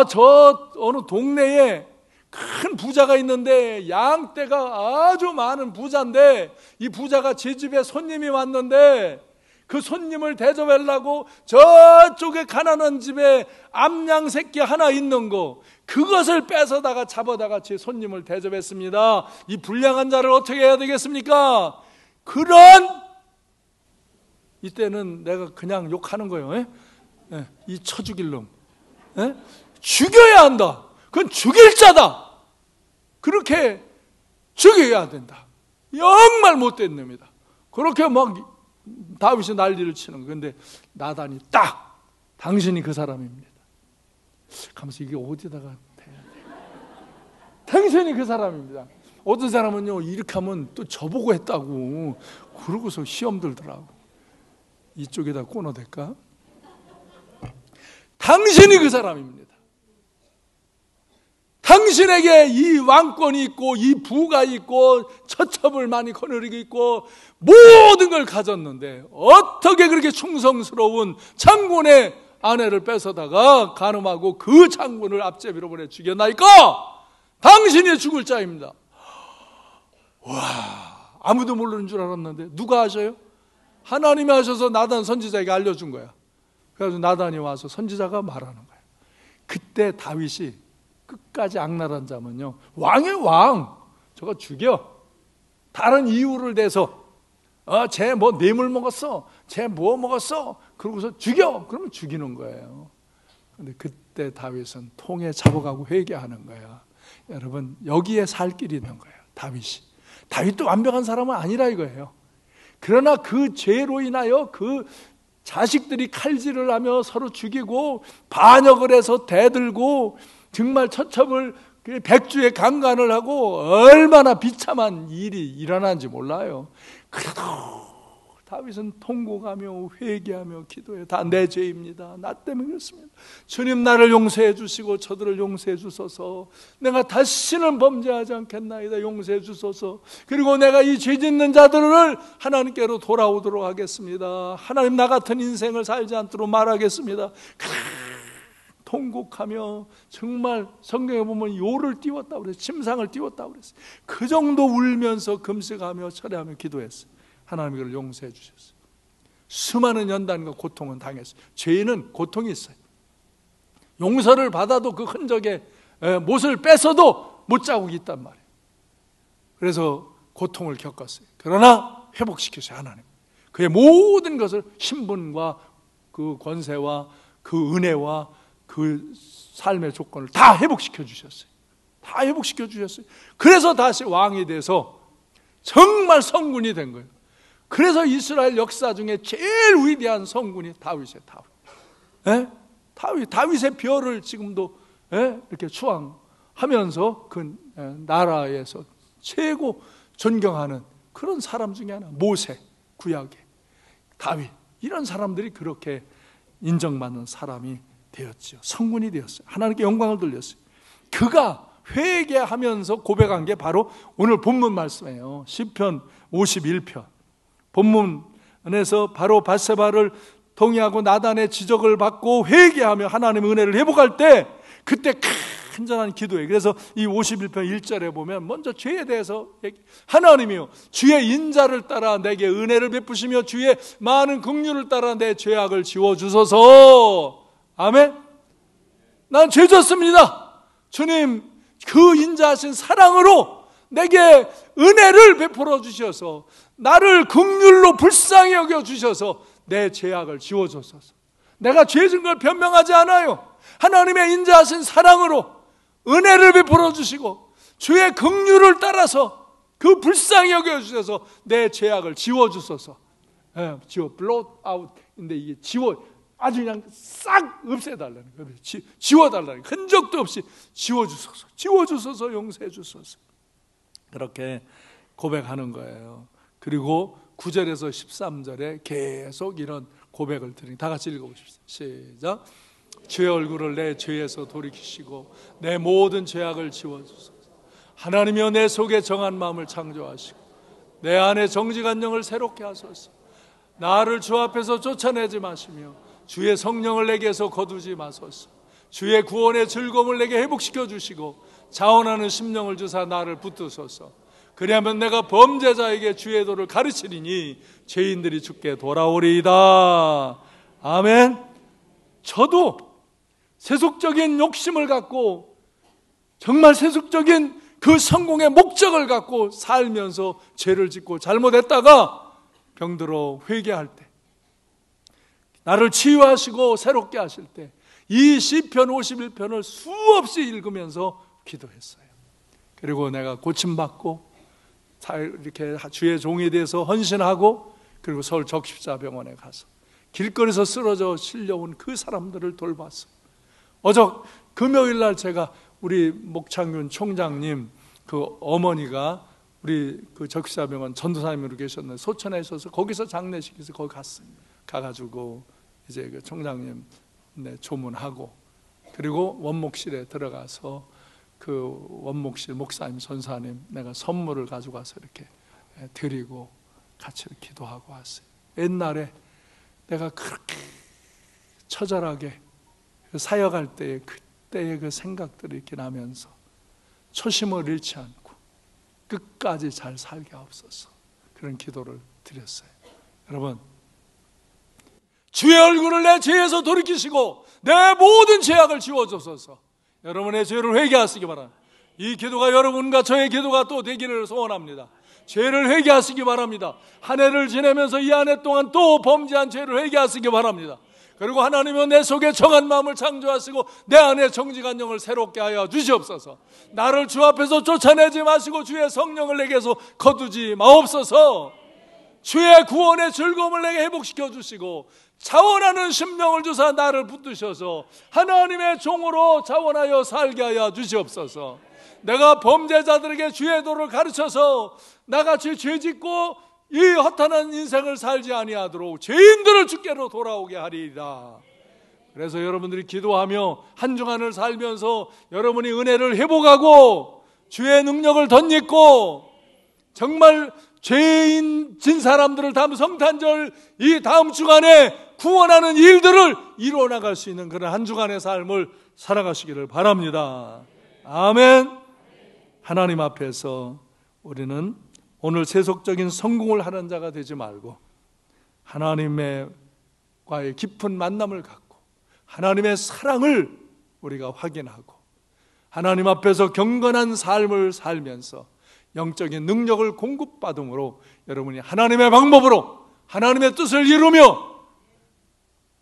저 어느 동네에 큰 부자가 있는데 양떼가 아주 많은 부자인데 이 부자가 제 집에 손님이 왔는데 그 손님을 대접하려고 저쪽에 가난한 집에 암양 새끼 하나 있는 거 그것을 뺏어다가 잡아다가 제 손님을 대접했습니다. 이 불량한 자를 어떻게 해야 되겠습니까? 그런 이때는 내가 그냥 욕하는 거예요. 이 쳐죽일 놈. 죽여야 한다. 그건 죽일 자다. 그렇게 죽여야 된다. 정말 못된 놈이다. 그렇게 막 다윗이 난리를 치는 거예요. 그런데 나단이 딱 당신이 그 사람입니다. 가면서 이게 어디다가 대야 돼? 당신이 그 사람입니다. 어떤 사람은요 이렇게 하면 또 저보고 했다고 그러고서 시험 들더라고. 이쪽에다 끊어댈까? 당신이 그 사람입니다. 당신에게 이 왕권이 있고 이 부가 있고 처첩을 많이 거느리고 있고 모든 걸 가졌는데 어떻게 그렇게 충성스러운 장군의 아내를 뺏어다가 간음하고 그 장군을 앞제비로 보내 죽였나이까? 당신이 죽을 자입니다. 와, 아무도 모르는 줄 알았는데 누가 아셔요? 하나님이 하셔서 나단 선지자에게 알려준 거야. 그래서 나단이 와서 선지자가 말하는 거야. 그때 다윗이 끝까지 악랄한 자면요 왕의 왕 저거 죽여. 다른 이유를 대서 쟤 뭐 뇌물 먹었어, 쟤 뭐 먹었어 그러고서 죽여. 그러면 죽이는 거예요. 근데 그때 다윗은 통에 잡아가고 회개하는 거야. 여러분 여기에 살 길이 있는 거예요. 다윗도 완벽한 사람은 아니라 이거예요. 그러나 그 죄로 인하여 그 자식들이 칼질을 하며 서로 죽이고 반역을 해서 대들고 정말 처첩을 백주에 강간을 하고 얼마나 비참한 일이 일어난지 몰라요. 그래도 다윗은 통곡하며 회개하며 기도해요. 다 내 죄입니다. 나 때문에 그렇습니다. 주님 나를 용서해 주시고 저들을 용서해 주소서. 내가 다시는 범죄하지 않겠나이다. 용서해 주소서. 그리고 내가 이 죄 짓는 자들을 하나님께로 돌아오도록 하겠습니다. 하나님 나 같은 인생을 살지 않도록 말하겠습니다. 통곡하며 정말 성경에 보면 요를 띄웠다고 그랬어요. 침상을 띄웠다고 그랬어요. 그 정도 울면서 금식하며 철회하며 기도했어요. 하나님이 그를 용서해 주셨어요. 수많은 연단과 고통은 당했어요. 죄인은 고통이 있어요. 용서를 받아도 그 흔적에 못을 뺏어도 못자국이 있단 말이에요. 그래서 고통을 겪었어요. 그러나 회복시키세요. 하나님 그의 모든 것을 신분과 그 권세와 그 은혜와 그 삶의 조건을 다 회복시켜 주셨어요. 다 회복시켜 주셨어요. 그래서 다시 왕이 돼서 정말 성군이 된 거예요. 그래서 이스라엘 역사 중에 제일 위대한 성군이 다윗이에요. 다윗의 별을 지금도 이렇게 추앙하면서 그 나라에서 최고 존경하는 그런 사람 중에 하나. 모세 구약에 다윗, 이런 사람들이 그렇게 인정받는 사람이 되었죠. 성군이 되었어요. 하나님께 영광을 돌렸어요. 그가 회개하면서 고백한 게 바로 오늘 본문 말씀이에요. 시편 51편 본문에서 바로 밧세바를 동의하고 나단의 지적을 받고 회개하며 하나님의 은혜를 회복할 때, 그때 간절한 기도예요. 그래서 이 51편 1절에 보면 먼저 죄에 대해서 하나님이요 주의 인자를 따라 내게 은혜를 베푸시며 주의 많은 긍휼을 따라 내 죄악을 지워주소서. 아멘. 난 죄졌습니다. 주님 그 인자하신 사랑으로 내게 은혜를 베풀어 주셔서 나를 긍휼로 불쌍히 여겨 주셔서 내 죄악을 지워주소서. 내가 죄진 걸 변명하지 않아요. 하나님의 인자하신 사랑으로 은혜를 베풀어 주시고 주의 긍휼을 따라서 그 불쌍히 여겨 주셔서 내 죄악을 지워 주소서. blot out인데 이게 아주 그냥 싹 없애달라는 거예요. 지워달라는 거예요. 흔적도 없이 지워주소서, 지워주소서, 용서해주소서. 그렇게 고백하는 거예요. 그리고 9절에서 13절에 계속 이런 고백을 드리니 다 같이 읽어보십시오. 시작. 주의 얼굴을 내 죄에서 돌이키시고 내 모든 죄악을 지워주소서. 하나님이여 내 속에 정한 마음을 창조하시고 내 안에 정직한 영을 새롭게 하소서. 나를 주 앞에서 쫓아내지 마시며 주의 성령을 내게서 거두지 마소서. 주의 구원의 즐거움을 내게 회복시켜 주시고 자원하는 심령을 주사 나를 붙드소서. 그리하면 내가 범죄자에게 주의 도를 가르치리니 죄인들이 주께 돌아오리이다. 아멘. 저도 세속적인 욕심을 갖고 정말 세속적인 그 성공의 목적을 갖고 살면서 죄를 짓고 잘못했다가 병들어 회개할 때, 나를 치유하시고 새롭게 하실 때 이 시편 51편을 수없이 읽으면서 기도했어요. 그리고 내가 고침받고 이렇게 주의 종이 돼서 헌신하고, 그리고 서울 적십자병원에 가서 길거리에서 쓰러져 실려온 그 사람들을 돌봤어요. 금요일 날 제가 우리 목창균 총장님 그 어머니가 우리 그 적십자병원 전도사님으로 계셨는데 소천에 있어서 거기서 장례식에서 거기 갔어요. 가가지고 이제 그 총장님 조문하고, 그리고 원목실에 들어가서 그 원목실 목사님 선사님 내가 선물을 가지고 와서 이렇게 드리고 같이 기도하고 왔어요. 옛날에 내가 그렇게 처절하게 사역할 때의 그때의 그 생각들이 이렇게 나면서 초심을 잃지 않고 끝까지 잘 살게 하옵소서, 그런 기도를 드렸어요. 여러분, 주의 얼굴을 내 죄에서 돌이키시고 내 모든 죄악을 지워주소서. 여러분의 죄를 회개하시기 바랍니다. 이 기도가 여러분과 저의 기도가 또 되기를 소원합니다. 죄를 회개하시기 바랍니다. 한 해를 지내면서 이 한 해 동안 또 범죄한 죄를 회개하시기 바랍니다. 그리고 하나님은 내 속에 정한 마음을 창조하시고 내 안에 정직한 영을 새롭게 하여 주시옵소서. 나를 주 앞에서 쫓아내지 마시고 주의 성령을 내게서 거두지 마옵소서. 주의 구원의 즐거움을 내게 회복시켜 주시고 자원하는 심령을 주사 나를 붙드셔서 하나님의 종으로 자원하여 살게 하여 주시옵소서. 내가 범죄자들에게 주의 도를 가르쳐서 나같이 죄짓고 이 허탄한 인생을 살지 아니하도록 죄인들을 주께로 돌아오게 하리이다. 그래서 여러분들이 기도하며 한 주간을 살면서 여러분이 은혜를 회복하고 주의 능력을 덧입고 정말 죄인 진 사람들을 다음 성탄절 이 다음 주간에 구원하는 일들을 이루어 나갈 수 있는 그런 한 주간의 삶을 살아가시기를 바랍니다. 아멘. 하나님 앞에서 우리는 오늘 세속적인 성공을 하는 자가 되지 말고 하나님과의 깊은 만남을 갖고 하나님의 사랑을 우리가 확인하고 하나님 앞에서 경건한 삶을 살면서 영적인 능력을 공급받음으로 여러분이 하나님의 방법으로 하나님의 뜻을 이루며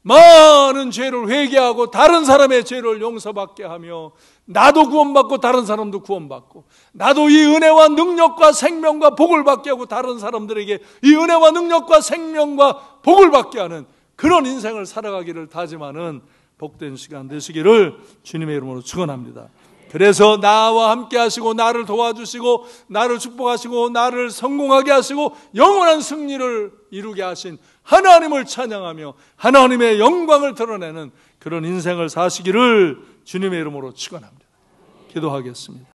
많은 죄를 회개하고 다른 사람의 죄를 용서받게 하며 나도 구원받고 다른 사람도 구원받고 나도 이 은혜와 능력과 생명과 복을 받게 하고 다른 사람들에게 이 은혜와 능력과 생명과 복을 받게 하는 그런 인생을 살아가기를 다짐하는 복된 시간 되시기를 주님의 이름으로 축원합니다. 그래서 나와 함께 하시고 나를 도와주시고 나를 축복하시고 나를 성공하게 하시고 영원한 승리를 이루게 하신 하나님을 찬양하며 하나님의 영광을 드러내는 그런 인생을 사시기를 주님의 이름으로 축원합니다. 기도하겠습니다.